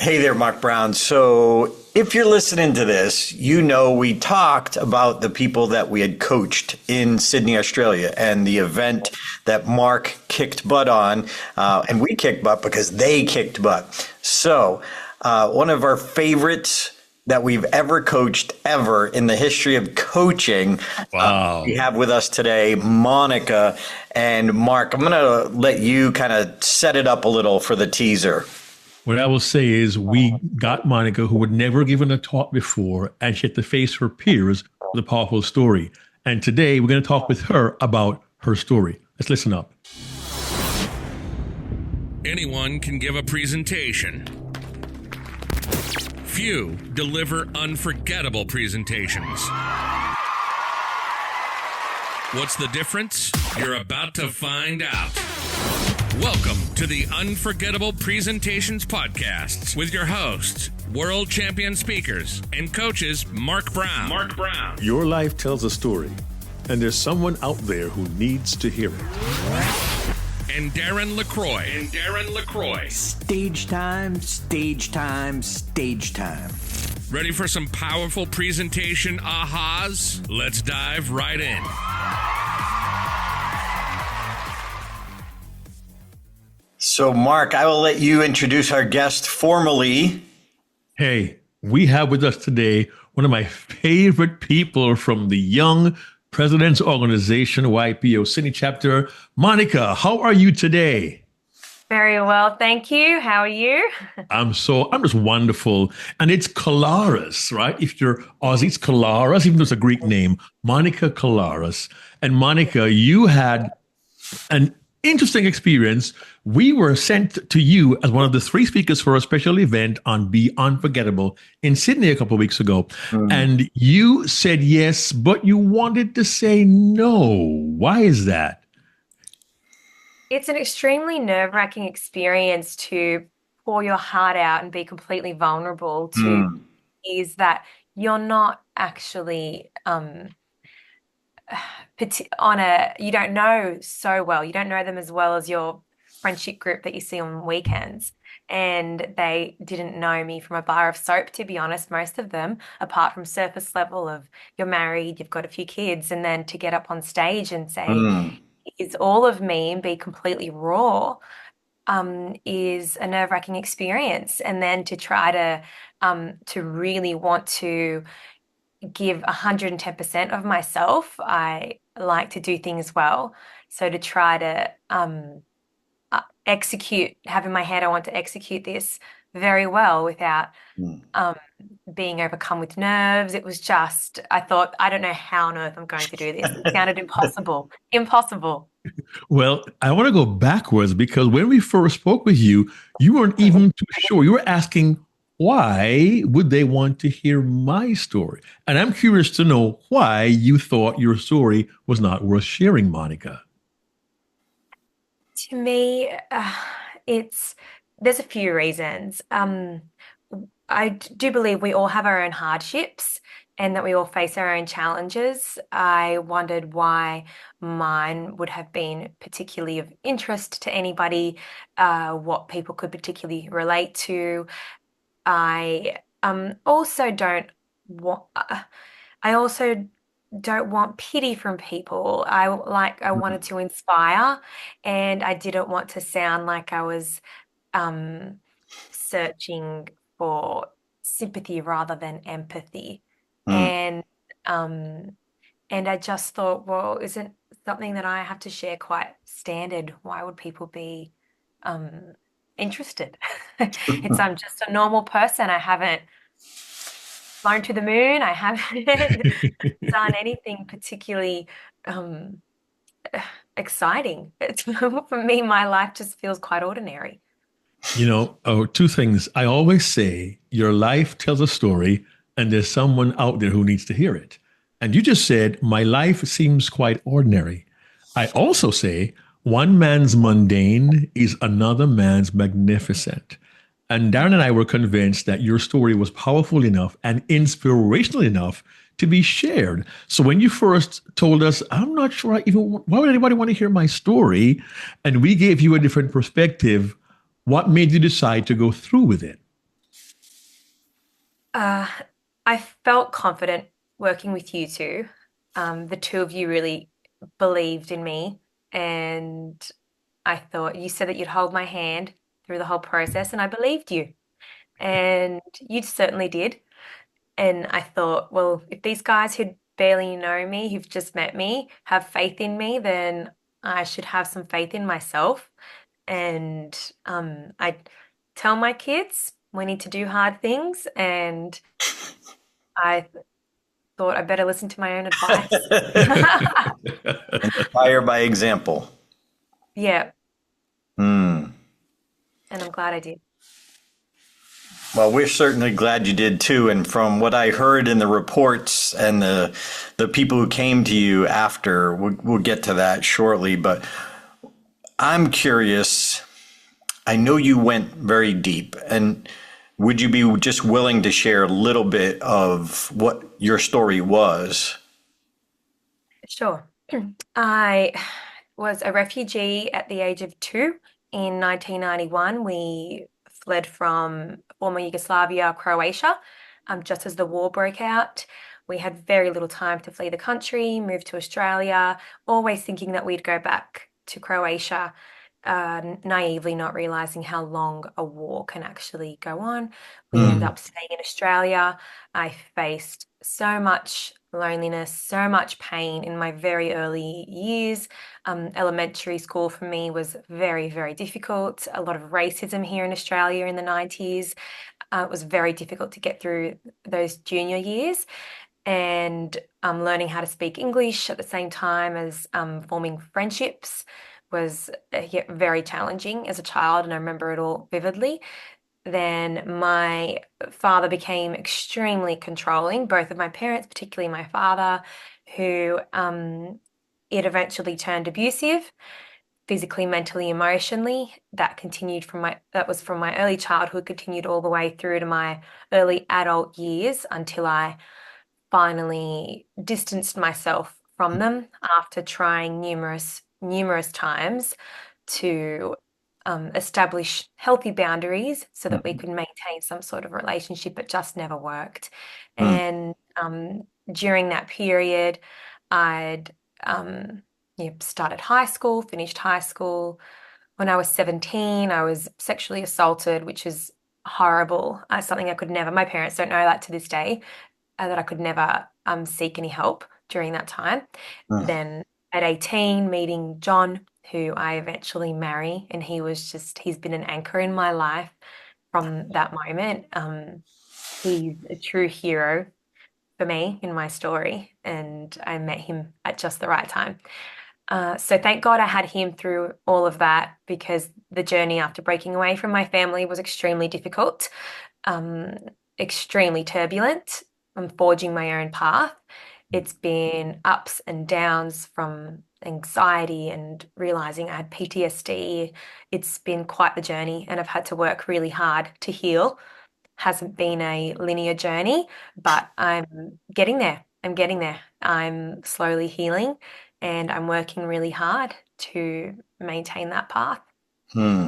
Hey there, Mark Brown. So if you're listening to this, you know we talked about the people that we had coached in Sydney, Australia, and the event that Mark kicked butt on. And we kicked butt because they kicked butt. So one of our favorites that we've ever coached ever in the history of coaching. Wow. We have with us today, Monika and Mark. I'm going to let you kind of set it up a little for the teaser. What I will say is we got Monika, who had never given a talk before, and she had to face her peers with a powerful story. And today we're going to talk with her about her story. Let's listen up. Anyone can give a presentation. Few deliver unforgettable presentations. What's the difference? You're about to find out. Welcome to the Unforgettable Presentations Podcasts with your hosts, world champion speakers and coaches Mark Brown. Your life tells a story, and there's someone out there who needs to hear it. And Darren LaCroix. Stage time, stage time, stage time. Ready for some powerful presentation ahas? Let's dive right in. So, Mark, I will let you introduce our guest formally. Hey, we have with us today one of my favorite people from the Young President's Organization, YPO Sydney chapter. Monika, how are you today? Very well, thank you. How are you? I'm just wonderful. And it's Kalaris, right? If you're Aussie, it's Kalaris, even though it's a Greek name, Monika Kalaris. And Monika, you had an interesting experience. We were sent to you as one of the 3 speakers for a special event on Be Unforgettable in Sydney a couple of weeks ago. And you said yes, but you wanted to say no. Why is that? It's an extremely nerve-wracking experience to pour your heart out and be completely vulnerable to is that you're not actually you don't know so well. You don't know them as well as your friendship group that you see on weekends. And they didn't know me from a bar of soap, to be honest, most of them, apart from surface level of you're married, you've got a few kids, and then to get up on stage and say, it's all of me and be completely raw is a nerve-wracking experience. And then to try to really want to give 110% of myself. I like to do things well. So to try to have in my head, I want to execute this very well without being overcome with nerves. It was just, I thought, I don't know how on earth I'm going to do this. It sounded impossible. Well, I want to go backwards because when we first spoke with you, you weren't even too sure. You were asking, why would they want to hear my story? And I'm curious to know why you thought your story was not worth sharing, Monika. To me, there's a few reasons. I do believe we all have our own hardships and that we all face our own challenges. I wondered why mine would have been particularly of interest to anybody, what people could particularly relate to. I also don't want pity from people. I wanted to inspire, and I didn't want to sound like I was searching for sympathy rather than empathy. And I just thought, well, isn't something that I have to share quite standard? Why would people be interested? I'm just a normal person. I haven't flown to the moon. I haven't done anything particularly exciting. For me, my life just feels quite ordinary. 2 things. I always say your life tells a story and there's someone out there who needs to hear it. And you just said, my life seems quite ordinary. I also say, one man's mundane is another man's magnificent. And Darren and I were convinced that your story was powerful enough and inspirational enough to be shared. So when you first told us, I'm not sure why would anybody want to hear my story? And we gave you a different perspective. What made you decide to go through with it? Uh, I felt confident working with you two. The two of you really believed in me, and I thought you said that you'd hold my hand through the whole process, and I believed you, and you certainly did. And I thought, well, if these guys who barely know me, who've just met me, have faith in me, then I should have some faith in myself. And I tell my kids we need to do hard things, and I thought I better listen to my own advice. Inspire by example. Yeah, Hmm. and I'm glad I did. Well, we're certainly glad you did too. And from what I heard in the reports and the people who came to you after, we'll get to that shortly. But I'm curious. I know you went very deep, and would you be just willing to share a little bit of what your story was? Sure. I was a refugee at the age of 2 in 1991. We fled from former Yugoslavia, Croatia, just as the war broke out. We had very little time to flee the country, moved to Australia, always thinking that we'd go back to Croatia, naively not realizing how long a war can actually go on. We ended up staying in Australia. I faced so much loneliness, so much pain in my very early years. Elementary school for me was very, very difficult. A lot of racism here in Australia in the 90s. It was very difficult to get through those junior years. And learning how to speak English at the same time as forming friendships was yeah, very challenging as a child, and I remember it all vividly. Then my father became extremely controlling, both of my parents, particularly my father, who it eventually turned abusive, physically, mentally, emotionally. That was from my early childhood, continued all the way through to my early adult years until I finally distanced myself from them after trying numerous times to establish healthy boundaries so that we could maintain some sort of relationship. It just never worked. Hmm. And during that period, I'd started high school, finished high school. When I was 17, I was sexually assaulted, which is horrible. Something I could never, my parents don't know that to this day, that I could never seek any help during that time. Then at 18, meeting John, who I eventually marry, and he's been an anchor in my life from that moment. He's a true hero for me in my story, and I met him at just the right time. So thank God I had him through all of that, because the journey after breaking away from my family was extremely difficult, um, extremely turbulent. I'm forging my own path. It's been ups and downs from anxiety and realizing I had PTSD. It's been quite the journey, and I've had to work really hard to heal. Hasn't been a linear journey, but I'm getting there. I'm getting there. I'm slowly healing, and I'm working really hard to maintain that path. Hmm.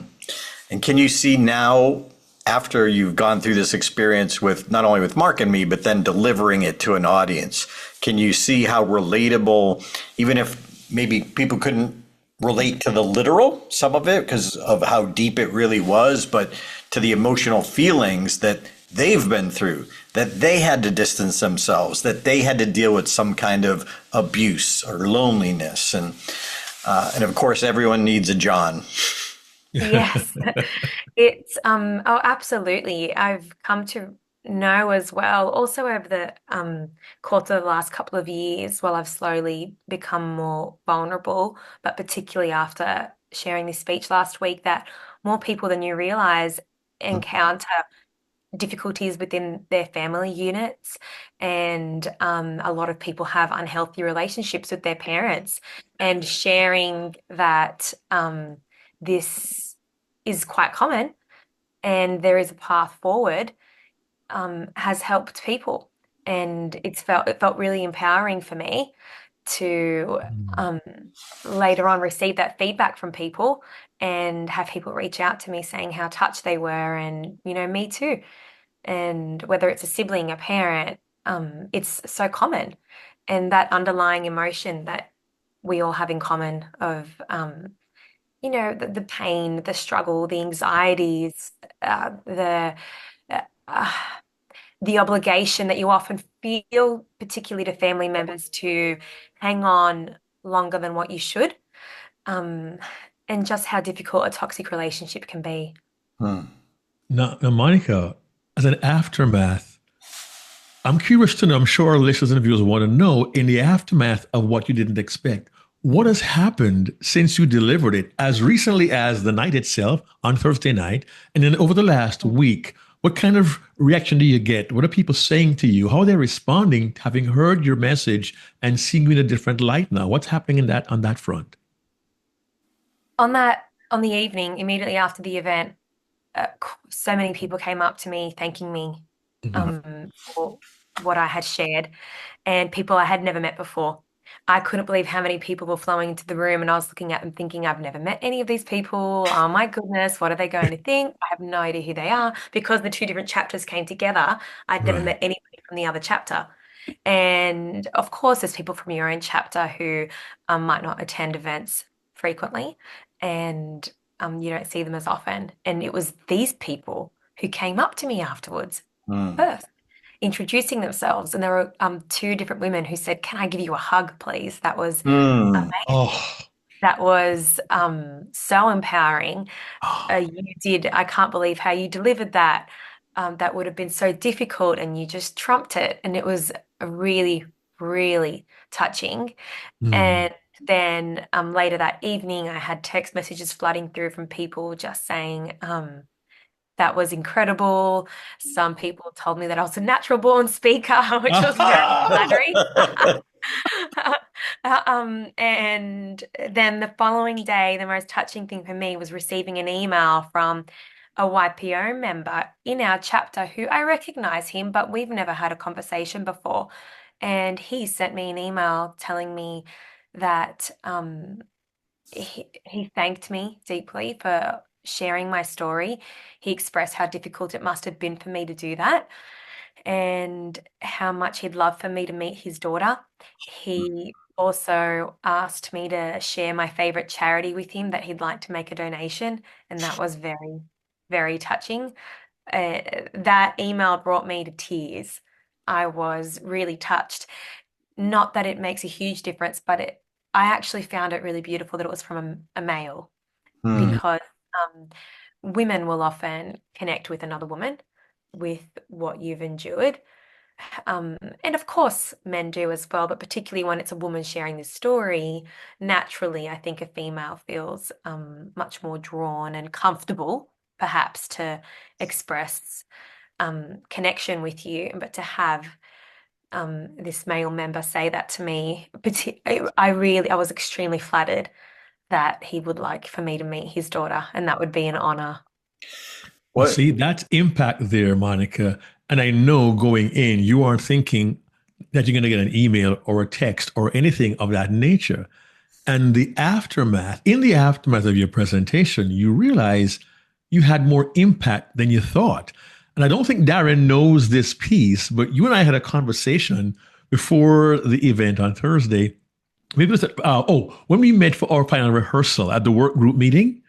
And can you see now, after you've gone through this experience with not only with Mark and me, but then delivering it to an audience, can you see how relatable, even if maybe people couldn't relate to the literal, some of it, because of how deep it really was, but to the emotional feelings that they've been through, that they had to distance themselves, that they had to deal with some kind of abuse or loneliness. And of course, everyone needs a John. Yes, it's oh, absolutely. I've come to know as well, also over the course of the last couple of years, while I've slowly become more vulnerable, but particularly after sharing this speech last week, that more people than you realize encounter difficulties within their family units, and a lot of people have unhealthy relationships with their parents, and sharing that this is quite common and there is a path forward has helped people, and it felt really empowering for me to um, later on receive that feedback from people and have people reach out to me saying how touched they were, and me too. And whether it's a sibling, a parent, it's so common. And that underlying emotion that we all have in common of, the pain, the struggle, the anxieties, uh, uh, the obligation that you often feel, particularly to family members, to hang on longer than what you should, um, and just how difficult a toxic relationship can be. Now, Monica, as an aftermath, I'm curious to know, I'm sure our listeners and viewers want to know, in the aftermath of what you didn't expect, what has happened since you delivered it as recently as the night itself on Thursday night? And then over the last week, what kind of reaction do you get? What are people saying to you? How are they responding, having heard your message and seeing you in a different light now? What's happening in that on that front? On the evening immediately after the event, so many people came up to me thanking me for what I had shared, and people I had never met before. I couldn't believe how many people were flowing into the room, and I was looking at them thinking, I've never met any of these people. Oh my goodness, what are they going to think? I have no idea who they are. Because the two different chapters came together, I'd never Right. met anybody from the other chapter. And of course, there's people from your own chapter who might not attend events frequently, and you don't see them as often. And it was these people who came up to me afterwards first, introducing themselves. And there were two different women who said, "Can I give you a hug, please?" That was Mm. amazing. Oh, That was so empowering. You did. I can't believe how you delivered that. That would have been so difficult, and you just trumped it. And it was really, really touching. mm. And then later that evening, I had text messages flooding through from people just saying, that was incredible. Some people told me that I was a natural born speaker, which was very flattering. And then the following day, the most touching thing for me was receiving an email from a YPO member in our chapter who I recognize him, but we've never had a conversation before. And he sent me an email telling me that he thanked me deeply for sharing my story. He expressed how difficult it must have been for me to do that and how much he'd love for me to meet his daughter. He also asked me to share my favorite charity with him, that he'd like to make a donation, and that was very, very touching. That email brought me to tears. I was really touched. Not that it makes a huge difference, but I actually found it really beautiful that it was from a male, Mm. because um, women will often connect with another woman with what you've endured. And of course, men do as well, but particularly when it's a woman sharing this story, naturally, I think a female feels much more drawn and comfortable, perhaps, to express connection with you. But to have this male member say that to me, I was extremely flattered that he would like for me to meet his daughter, and that would be an honor. Well, What? see, that's impact there, Monica. And I know going in, you aren't thinking that you're going to get an email or a text or anything of that nature. And in the aftermath of your presentation, you realize you had more impact than you thought. And I don't think Darren knows this piece, but you and I had a conversation before the event on Thursday. Maybe it was, when we met for our final rehearsal at the work group meeting.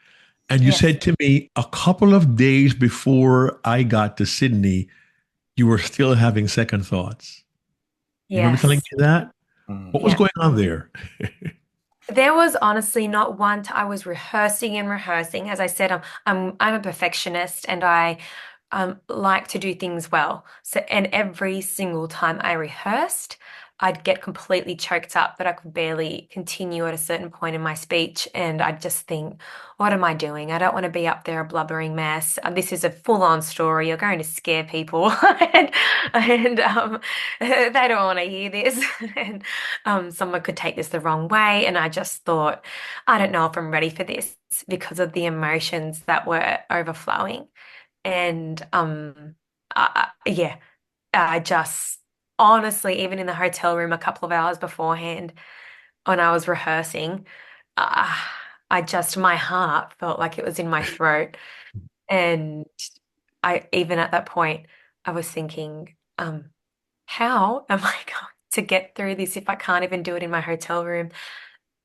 And you Yes. said to me a couple of days before I got to Sydney, you were still having second thoughts. You remember telling Yes. me that? Mm. What was Yeah. going on there? There was honestly not one I was rehearsing and rehearsing. As I said, I'm a perfectionist, and I like to do things well. So, and every single time I rehearsed, I'd get completely choked up that I could barely continue at a certain point in my speech. And I'd just think, what am I doing? I don't want to be up there a blubbering mess. This is a full-on story. You're going to scare people, and they don't want to hear this. And someone could take this the wrong way. And I just thought, I don't know if I'm ready for this, because of the emotions that were overflowing. And yeah, I just honestly, even in the hotel room a couple of hours beforehand, when I was rehearsing, uh, my heart felt like it was in my throat. And even at that point, I was thinking, how am I going to get through this if I can't even do it in my hotel room?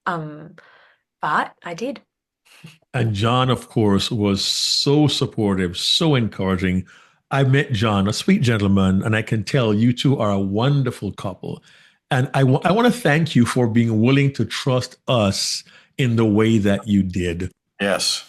But I did. And John, of course, was so supportive, so encouraging. I met John, a sweet gentleman, and I can tell you two are a wonderful couple. And I want to thank you for being willing to trust us in the way that you did. Yes.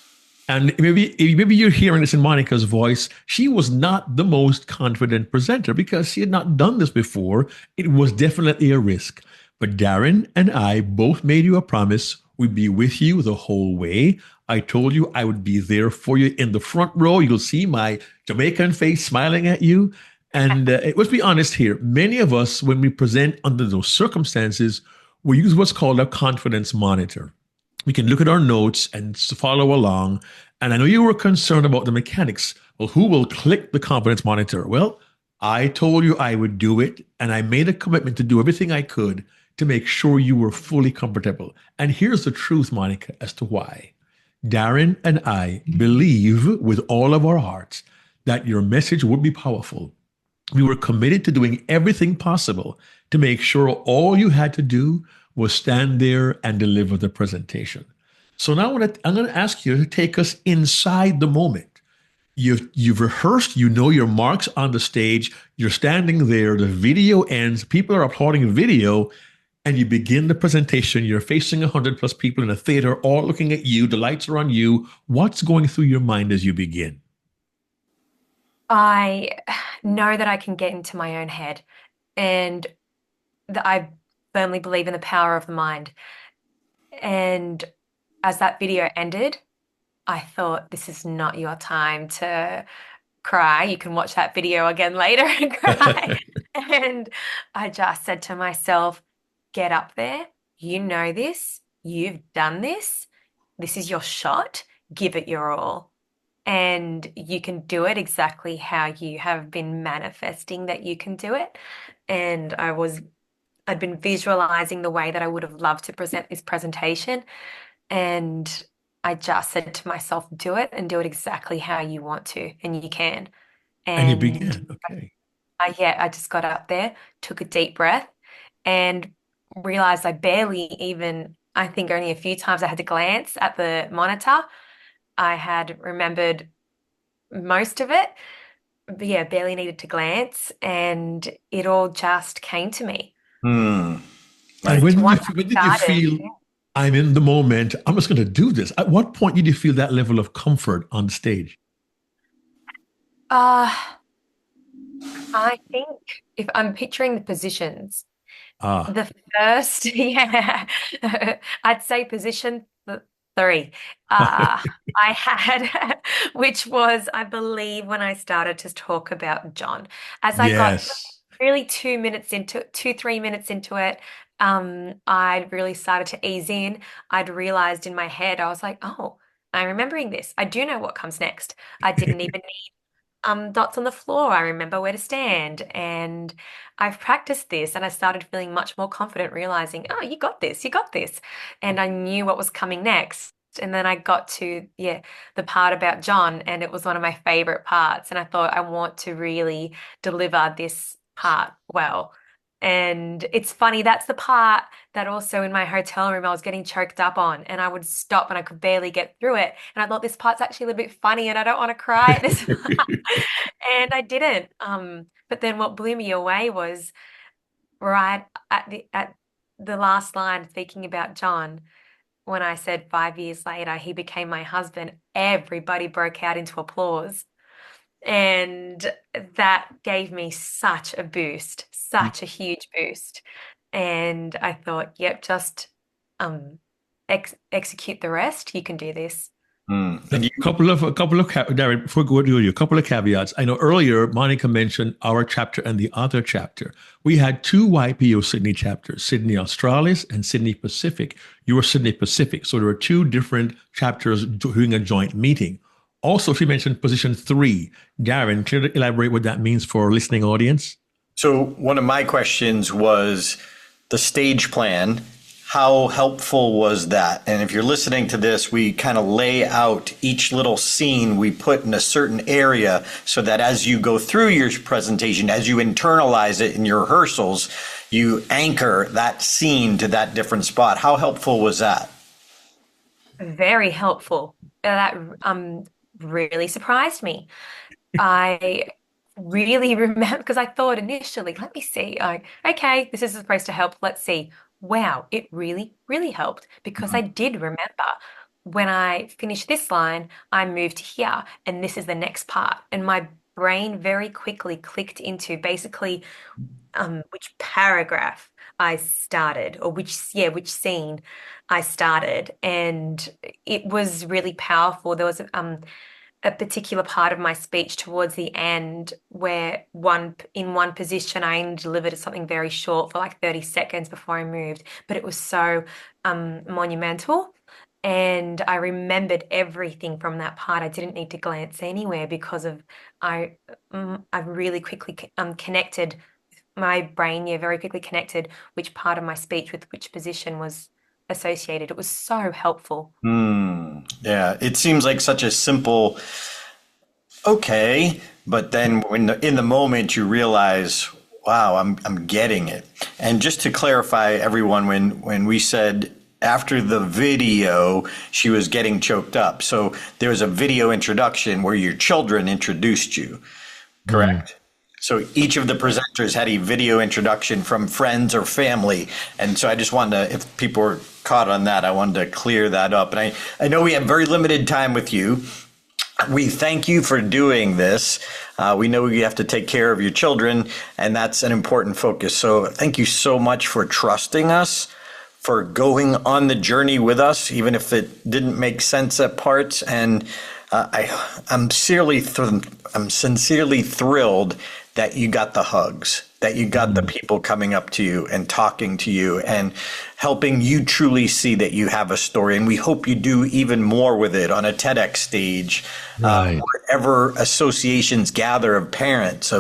And maybe you're hearing this in Monika's voice. She was not the most confident presenter because she had not done this before. It was definitely a risk. But Darren and I both made you a promise we'd be with you the whole way. I told you I would be there for you in the front row. You'll see my Jamaican face smiling at you. And let's be honest here. Many of us, when we present under those circumstances, we use what's called a confidence monitor. We can look at our notes and follow along. And I know you were concerned about the mechanics. Well, who will click the confidence monitor? Well, I told you I would do it, and I made a commitment to do everything I could to make sure you were fully comfortable. And here's the truth, Monika, as to why. Darren and I believe with all of our hearts that your message would be powerful. We were committed to doing everything possible to make sure all you had to do was stand there and deliver the presentation. So now I'm going to ask you to take us inside the moment. You've rehearsed, you know your marks on the stage, you're standing there, the video ends, people are applauding the video, and you begin the presentation. You're facing 100 plus people in a theater, all looking at you, the lights are on you. What's going through your mind as you begin? I know that I can get into my own head, and that I firmly believe in the power of the mind. And as that video ended, I thought, this is not your time to cry. You can watch that video again later and cry. And I just said to myself, get up there. You know this. You've done this. This is your shot. Give it your all. And you can do it exactly how you have been manifesting that you can do it. And I'd been visualizing the way that I would have loved to present this presentation. And I just said to myself, do it and do it exactly how you want to, and you can. And you And begin. Okay. I just got up there, took a deep breath, and realized I barely even, I think only a few times I had to glance at the monitor. I had remembered most of it, but yeah, barely needed to glance, and it all just came to me. And when did you feel, I'm in the moment, I'm just going to do this? At what point did you feel that level of comfort on stage? I think if I'm picturing the positions, the first, yeah, I'd say position 3. I had, which was, I believe, when I started to talk about John. As I got really 3 minutes into it, I really started to ease in. I'd realized in my head, I was like, oh, I'm remembering this. I do know what comes next. I didn't even need dots on the floor. I remember where to stand, and I've practiced this, and I started feeling much more confident, realizing, oh, you got this, and I knew what was coming next. And then I got to the part about John, and it was one of my favorite parts, and I thought, I want to really deliver this part well. And it's funny, that's the part that also in my hotel room I was getting choked up on, and I would stop and I could barely get through it. And I thought, this part's actually a little bit funny and I don't want to cry at this part. And I didn't. But then what blew me away was right at the last line, speaking about John, when I said 5 years later, he became my husband, everybody broke out into applause. And that gave me such a boost, such a huge boost. And I thought, yep, just execute the rest. You can do this. A couple of Darren, before we go to you, a couple of caveats. I know earlier Monika mentioned our chapter and the other chapter. We had 2 YPO Sydney chapters, Sydney Australis and Sydney Pacific. You were Sydney Pacific. So there were 2 different chapters doing a joint meeting. Also, she mentioned position 3. Darren, can you elaborate what that means for our listening audience? So one of my questions was the stage plan. How helpful was that? And if you're listening to this, we kind of lay out each little scene we put in a certain area so that as you go through your presentation, as you internalize it in your rehearsals, you anchor that scene to that different spot. How helpful was that? Very helpful. That really surprised me. I really remember because I thought initially, let me see, okay, this is supposed to help. Let's see. Wow, it really, really helped because I did remember when I finished this line, I moved here, and this is the next part. And my brain very quickly clicked into basically which paragraph I started, or which scene I started, and it was really powerful. There was a particular part of my speech towards the end where in one position I only delivered something very short for like 30 seconds before I moved, but it was so monumental. And I remembered everything from that part. I didn't need to glance anywhere because of I really quickly connected my brain, yeah, very quickly connected which part of my speech with which position was associated. It was so helpful. Yeah, it seems like such a simple, okay, but then when in the moment you realize, wow, I'm getting it. And just to clarify, everyone, when we said after the video, she was getting choked up. So there was a video introduction where your children introduced you, correct? So each of the presenters had a video introduction from friends or family. And so I just wanted to, if people were caught on that, I wanted to clear that up. And I know we have very limited time with you. We thank you for doing this. We know you have to take care of your children, and that's an important focus. So thank you so much for trusting us, for going on the journey with us, even if it didn't make sense at parts. And I'm sincerely thrilled that you got the hugs, that you got the people coming up to you and talking to you and helping you truly see that you have a story. And we hope you do even more with it on a TEDx stage, wherever associations gather of parents.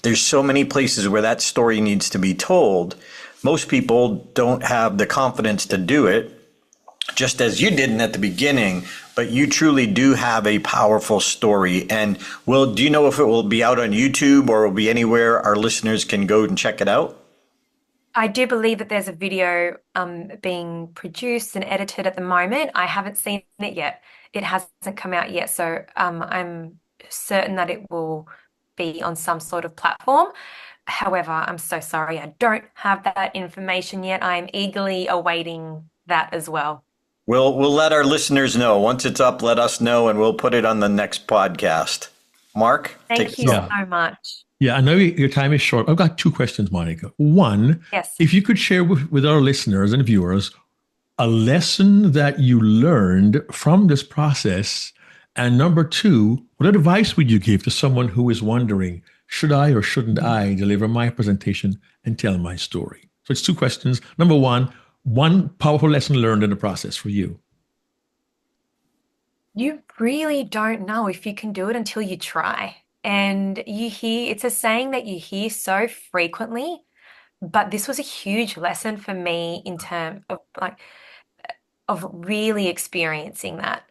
There's so many places where that story needs to be told. Most people don't have the confidence to do it, just as you didn't at the beginning, but you truly do have a powerful story. And do you know if it will be out on YouTube or will be anywhere our listeners can go and check it out? I do believe that there's a video being produced and edited at the moment. I haven't seen it yet. It hasn't come out yet. So I'm certain that it will be on some sort of platform. However, I'm so sorry, I don't have that information yet. I am eagerly awaiting that as well. We'll let our listeners know. Once it's up, let us know, and we'll put it on the next podcast. Mark, Thank you so much. Yeah, I know your time is short. I've got two questions, Monika. One, yes, if you could share with our listeners and viewers a lesson that you learned from this process. And number two, what advice would you give to someone who is wondering, should I or shouldn't I deliver my presentation and tell my story? So it's two questions. Number one powerful lesson learned in the process for you. You really don't know if you can do it until you try. And it's a saying that you hear so frequently, but this was a huge lesson for me in terms of really experiencing that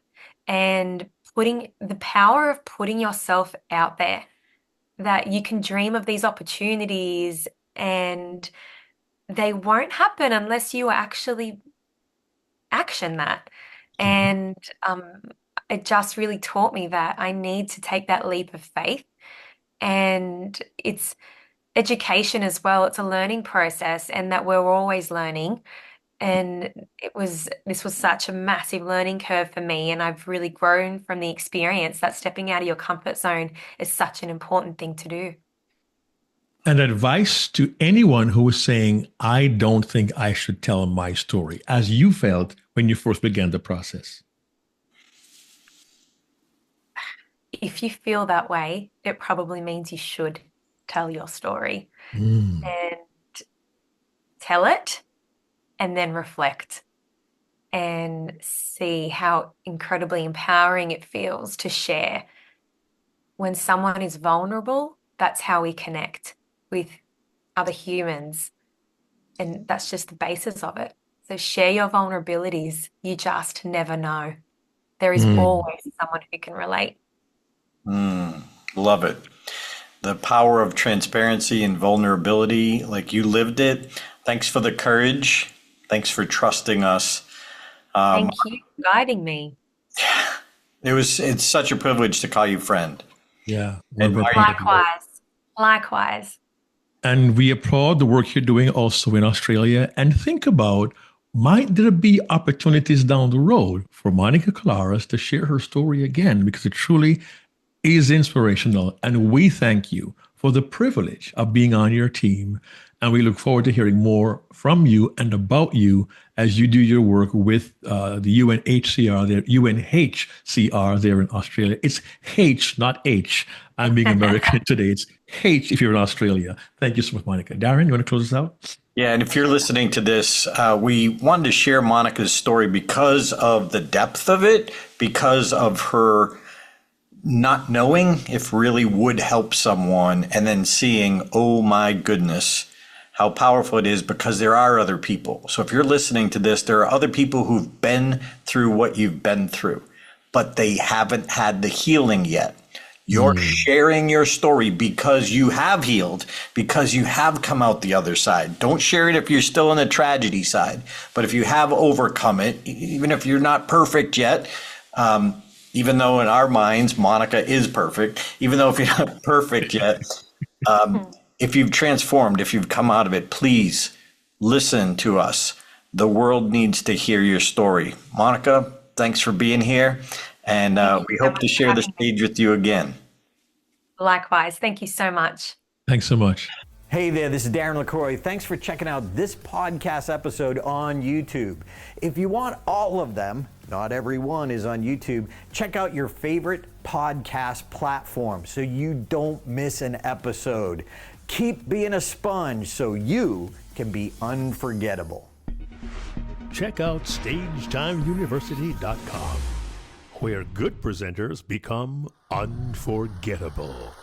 and putting the power of putting yourself out there, that you can dream of these opportunities and they won't happen unless you actually action that. And it just really taught me that I need to take that leap of faith. And it's education as well. It's a learning process, and that we're always learning. And this was such a massive learning curve for me. And I've really grown from the experience that stepping out of your comfort zone is such an important thing to do. And advice to anyone who is saying, I don't think I should tell my story, as you felt when you first began the process. If you feel that way, it probably means you should tell your story and tell it and then reflect and see how incredibly empowering it feels to share. When someone is vulnerable, that's how we connect with other humans. And that's just the basis of it. So share your vulnerabilities. You just never know. There is always someone who can relate. Love it. The power of transparency and vulnerability, like you lived it. Thanks for the courage. Thanks for trusting us. Thank you for guiding me. It's such a privilege to call you friend. Yeah. And Likewise. Likewise. And we applaud the work you're doing also in Australia. And think about, might there be opportunities down the road for Monika Colares to share her story again? Because it truly is inspirational. And we thank you for the privilege of being on your team. And we look forward to hearing more from you and about you as you do your work with the UNHCR there in Australia. It's H, not H. I'm being American today. It's H if you're in Australia. Thank you so much, Monika. Darren, you want to close us out? Yeah, and if you're listening to this, we wanted to share Monika's story because of the depth of it, because of her not knowing if really would help someone, and then seeing, oh my goodness, how powerful it is, because there are other people. So if you're listening to this, there are other people who've been through what you've been through, but they haven't had the healing yet. You're sharing your story because you have healed, because you have come out the other side. Don't share it if you're still in the tragedy side, but if you have overcome it, even if you're not perfect yet, even though in our minds, Monika is perfect, even though if you're not perfect yet, if you've transformed, if you've come out of it, please listen to us. The world needs to hear your story. Monika, thanks for being here. And we hope to share the stage with you again. Likewise. Thank you so much. Thanks so much. Hey there, this is Darren LaCroix. Thanks for checking out this podcast episode on YouTube. If you want all of them, not every one is on YouTube, check out your favorite podcast platform so you don't miss an episode. Keep being a sponge so you can be unforgettable. Check out StagetimeUniversity.com, where good presenters become unforgettable.